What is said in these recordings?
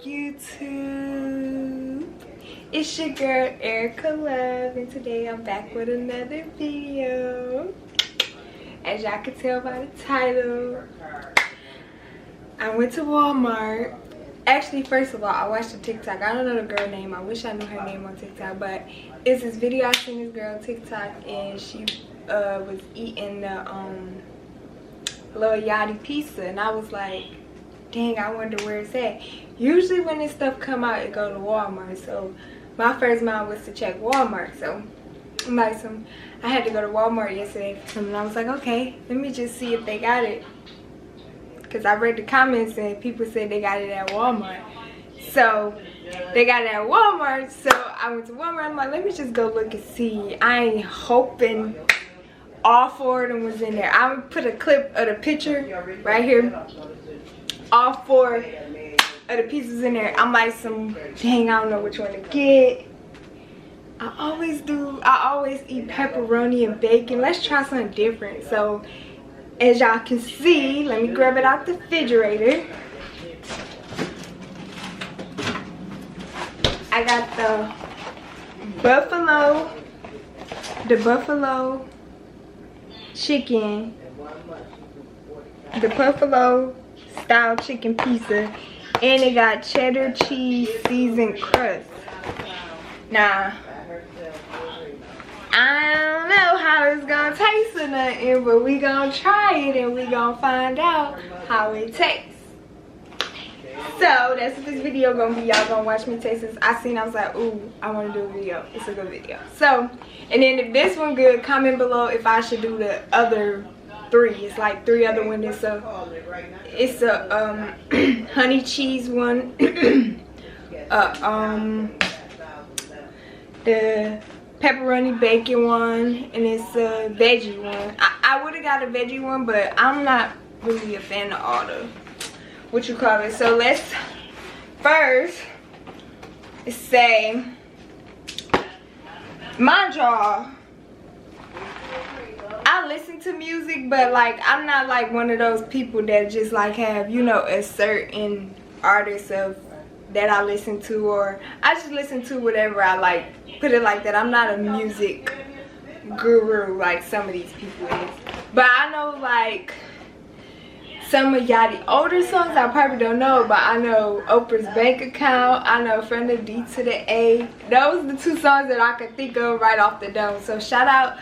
YouTube? It's your girl Erica Love, and today I'm back with another video. As y'all can tell by the title, I went to Walmart. Actually, first of all, I watched a TikTok. I don't know the girl name. I wish I knew her name on TikTok, but it's this video I seen this girl on TikTok, and she was eating the Lil Yachty pizza, and I was like, dang, I wonder where it's at. Usually when this stuff come out, it go to Walmart. So my first mind was to check Walmart. So I'm like, I had to go to Walmart yesterday for something. I was like, okay, let me just see if they got it. Because I read the comments and people said they got it at Walmart. So they got it at Walmart. So I went to Walmart. I'm like, let me just go look and see. I ain't hoping all four of them was in there. I would put a clip of the picture right here. All four of the pieces in there. I'm like, dang, I don't know which one to get. I always eat pepperoni and bacon. Let's try something different. So as y'all can see, let me grab it out the refrigerator. I got the buffalo chicken, the buffalo style chicken pizza, and it got cheddar cheese seasoned crust. Now, I don't know how it's gonna taste or nothing, but we gonna try it and we gonna find out how it tastes. So that's what this video gonna be. Y'all gonna watch me taste this. I was like, ooh, I wanna do a video. It's a good video. So, and then if this one good, comment below if I should do the other three. It's like 3 other ones. It's a honey cheese one, the pepperoni bacon one, and it's a veggie one. I would have got a veggie one, but I'm not really a fan of all the so let's first say, mind y'all, I listen to music, but like I'm not like one of those people that just like have, you know, a certain artist that I listen to, or I just listen to whatever I like. Put it like that. I'm not a music guru like some of these people is, but I know like some of Yachty older songs I probably don't know, but I know Oprah's Bank Account, I know From the D to the A. Those are the 2 songs that I could think of right off the dome. So shout out,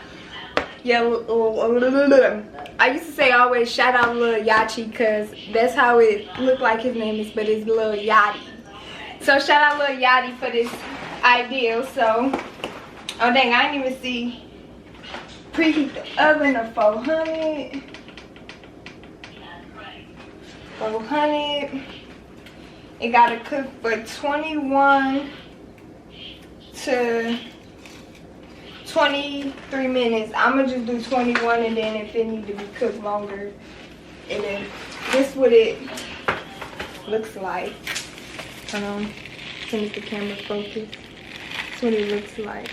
yeah, I used to say always shout out Lil Yachty, because that's how it looked like his name is, but it's Lil Yachty. So shout out Lil Yachty for this idea. So, oh dang, I didn't even see. Preheat the oven to 400. 400. It gotta cook for 21 to 23 minutes. I'm gonna just do 21, and then if it need to be cooked longer, and then this is what it looks like. Hold on, to make the camera focus. That's what it looks like.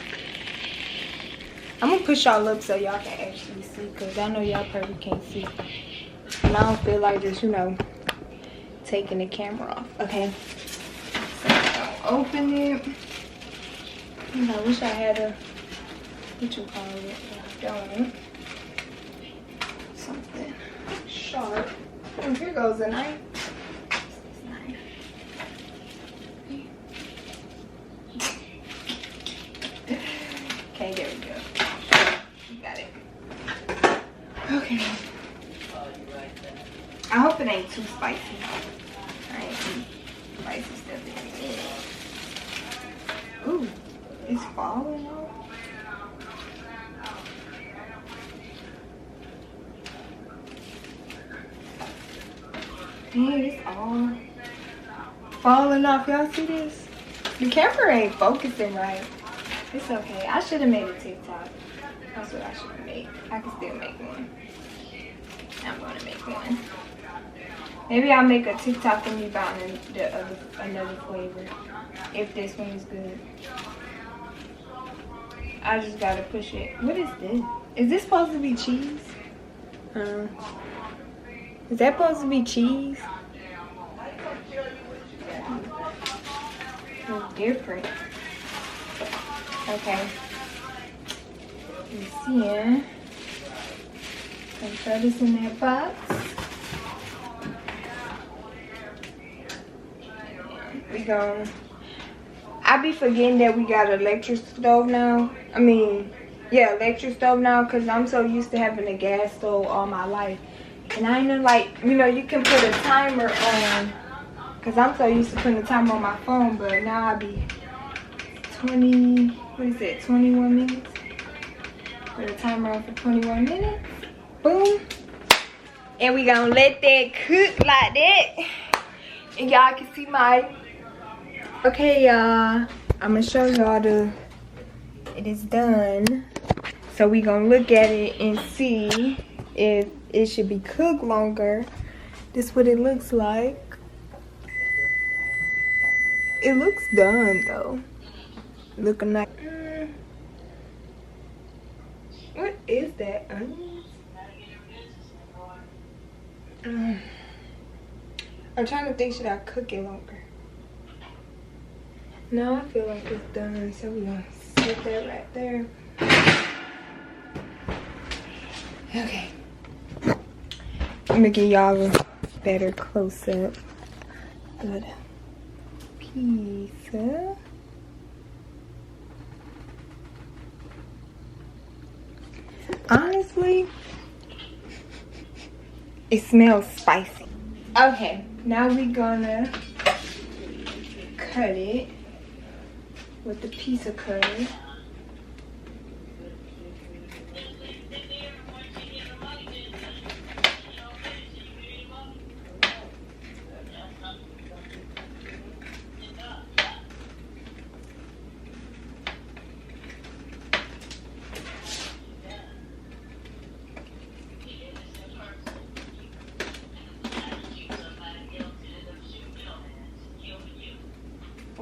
I'm gonna push y'all up so y'all can actually see, because I know y'all probably can't see. And I don't feel like just, you know, taking the camera off. Okay. So I'll open it. I wish I had a, what you call it? Don't. Something sharp. Oh, here goes a knife. Okay, there we go. You got it. Okay. I hope it ain't too spicy. I ain't too spicy stuff in it. Ooh, it's falling off. Dang, it's all falling off. Y'all see this? The camera ain't focusing right. It's okay. I should have made a TikTok. That's what I should have made. I can still make one. I'm gonna make one. Maybe I'll make a TikTok of me buying another flavor. If this one is good. I just gotta push it. What is this? Is this supposed to be cheese? Is that supposed to be cheese? different. Okay. Let's see here. And throw this in that box. We gon' I be forgetting that we got an electric stove now. Yeah, electric stove now, because I'm so used to having a gas stove all my life. And I know, like, you know, you can put a timer on, because I'm so used to putting a timer on my phone, but now I be 21 minutes? Put a timer on for 21 minutes. Boom. And we gonna let that cook like that. And y'all can see my... Okay, y'all. I'm gonna show y'all it is done. So we gonna look at it and see if it should be cooked longer. This is what it looks like. It looks done though. Looking like what is that? Onions? I'm trying to think, should I cook it longer? No, I feel like it's done, so we're gonna set that right there. Okay. I'm gonna give y'all a better close-up. Good pizza. Honestly, it smells spicy. Okay, now we're gonna cut it with the pizza cutter.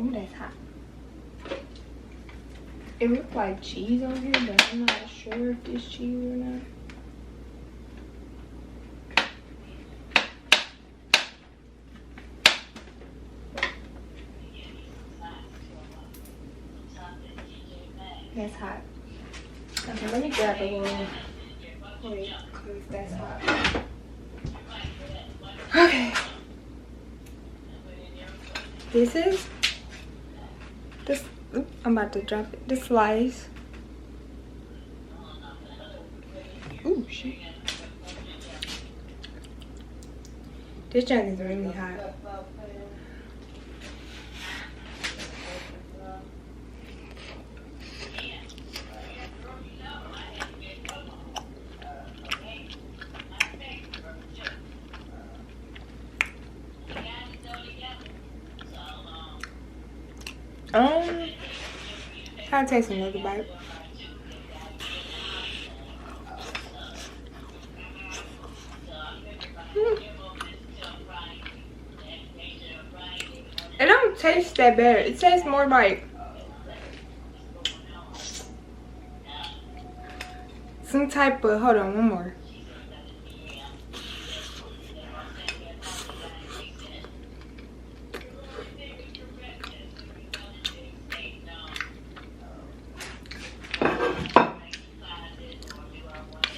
Oh, that's hot. It looks like cheese on here, but I'm not sure if it's cheese or not. That's hot. Okay, let me grab a little. Wait, because that's hot. Okay. This is this. Oops, I'm about to drop it. This slice. Ooh, shit. This junk is really hot. I'll taste another bite. It don't taste that bad. It tastes more like some type of, hold on, one more.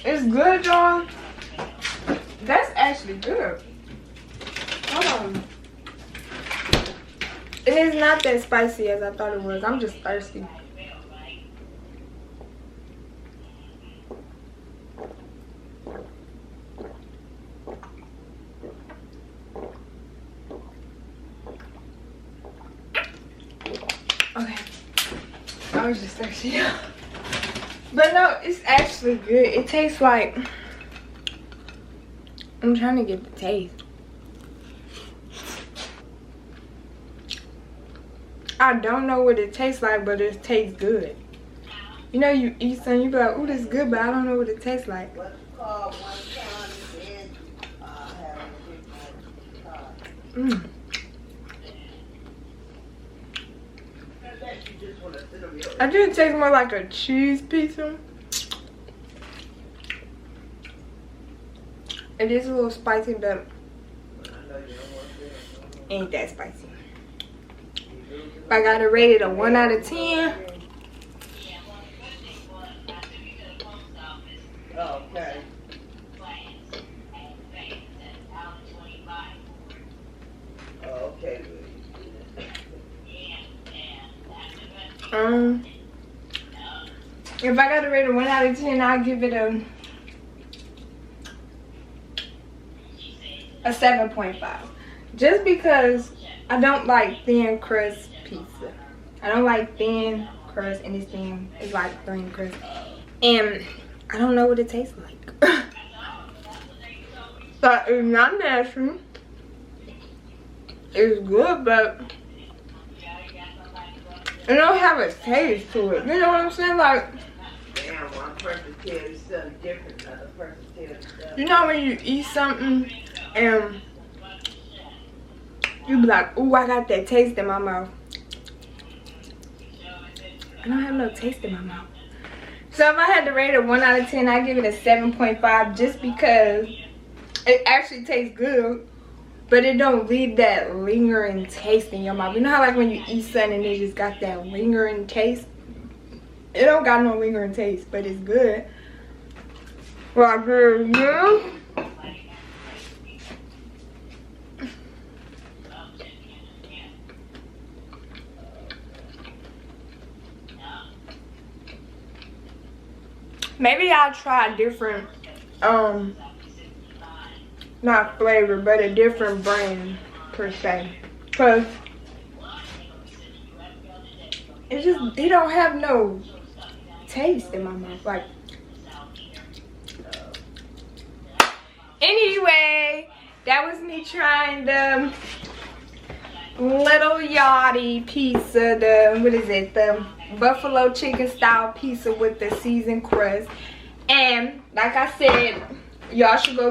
It's good, y'all. That's actually good. Hold on. And it's not that spicy as I thought it was. I'm just thirsty. Okay. I was just thirsty. But no, it's actually good. It tastes like, I'm trying to get the taste. I don't know what it tastes like, but it tastes good. You know, you eat something, you be like, ooh, this is good, but I don't know what it tastes like. Mmm. I think it tastes more like a cheese pizza. It is a little spicy, but ain't that spicy. I gotta rate it a 1 out of 10. Okay. Okay. If I gotta rate it 1 out of 10, I'll give it a 7.5. Just because I don't like thin crust pizza. I don't like thin crust, and this thing is like thin crust. And I don't know what it tastes like. But it's not nasty. It's good, but it don't have a taste to it. You know what I'm saying? Like, damn, one person tells you something different, another person tells you something. you know when you eat something and you be like, ooh, I got that taste in my mouth. I don't have no taste in my mouth. So if I had to rate it 1 out of 10, I'd give it a 7.5 just because it actually tastes good, but it don't leave that lingering taste in your mouth. You know how like when you eat something and it just got that lingering taste? It don't got no lingering taste, but it's good. Well, good, yeah. Maybe I'll try a different, not flavor, but a different brand per se. Cause it don't have no taste in my mouth. Like, anyway, that was me trying the Lil Yachty pizza, the buffalo chicken style pizza with the seasoned crust. And like I said, y'all should go get